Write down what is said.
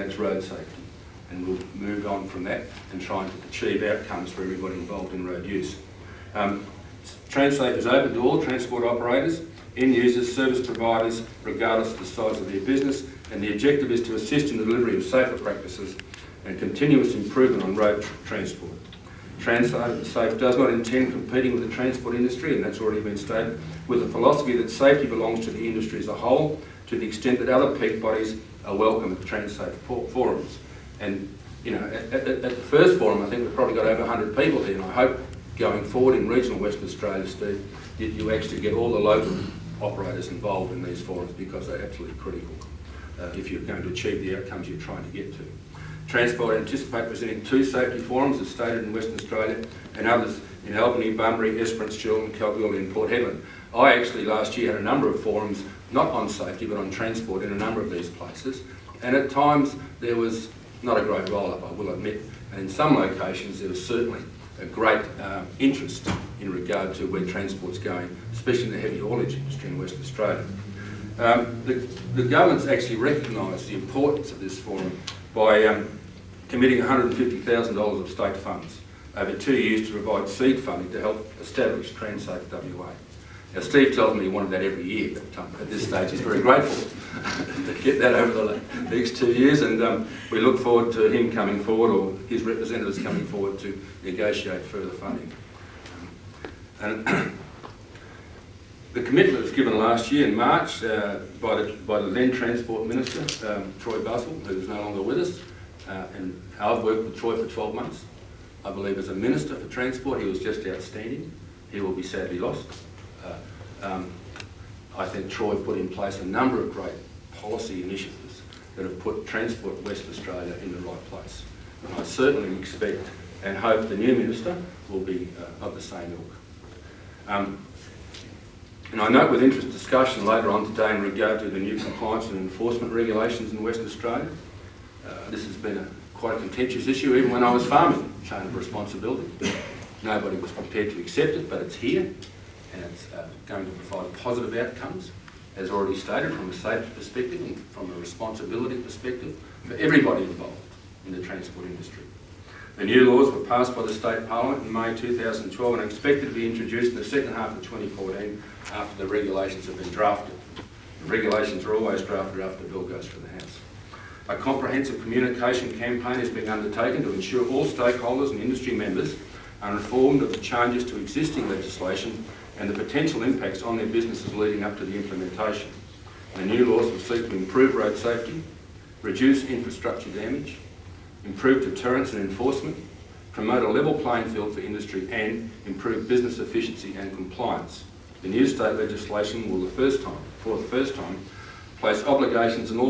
That's road safety, and we'll move on from that and try and achieve outcomes for everybody involved in road use. Transafe is open to all transport operators, end users, service providers, regardless of the size of their business, and the objective is to assist in the delivery of safer practices and continuous improvement on road transport. Transafe does not intend competing with the transport industry, and that's already been stated, with the philosophy that safety belongs to the industry as a whole, to the extent that other peak bodies are welcome at Transafe forums. And you know, at the first forum, I think we've probably got over 100 people here, and I hope going forward in regional Western Australia, Steve, that you actually get all the local operators involved in these forums, because they're absolutely critical if you're going to achieve the outcomes you're trying to get to. Transport anticipate presenting 2 safety forums, as stated, in Western Australia, and others in Albany, Bunbury, Esperance, Chiltern, Kalgoorlie and Port Hedland. I actually last year had a number of forums, not on safety but on transport, in a number of these places, and at times there was not a great roll-up, I will admit, and in some locations there was certainly a great interest in regard to where transport's going, especially in the heavy haulage industry in Western Australia. The government's actually recognised the importance of this forum by committing $150,000 of state funds over 2 years to provide seed funding to help establish Transafe WA. Now, Steve tells me he wanted that every year, but at this stage he's very grateful to get that over the next 2 years, and we look forward to him coming forward, or his representatives coming forward, to negotiate further funding. And the commitment was given last year in March by the then Transport Minister, Troy Bustle, who is no longer with us, and I've worked with Troy for 12 months. I believe as a Minister for Transport he was just outstanding. He will be sadly lost. I think Troy put in place a number of great policy initiatives that have put transport in Western Australia in the right place. And I certainly expect and hope the new Minister will be of the same ilk. And I note with interest discussion later on today in regard to the new compliance and enforcement regulations in Western Australia. This has been quite a contentious issue even when I was farming, chain of responsibility. Nobody was prepared to accept it, but it's here, and it's going to provide positive outcomes, as already stated, from a safety perspective and from a responsibility perspective for everybody involved in the transport industry. The new laws were passed by the State Parliament in May 2012 and are expected to be introduced in the second half of 2014 after the regulations have been drafted. The regulations are always drafted after the bill goes through the House. A comprehensive communication campaign is being undertaken to ensure all stakeholders and industry members are informed of the changes to existing legislation and the potential impacts on their businesses leading up to the implementation. The new laws will seek to improve road safety, reduce infrastructure damage, improve deterrence and enforcement, promote a level playing field for industry, and improve business efficiency and compliance. The new state legislation will, for the first time, place obligations on all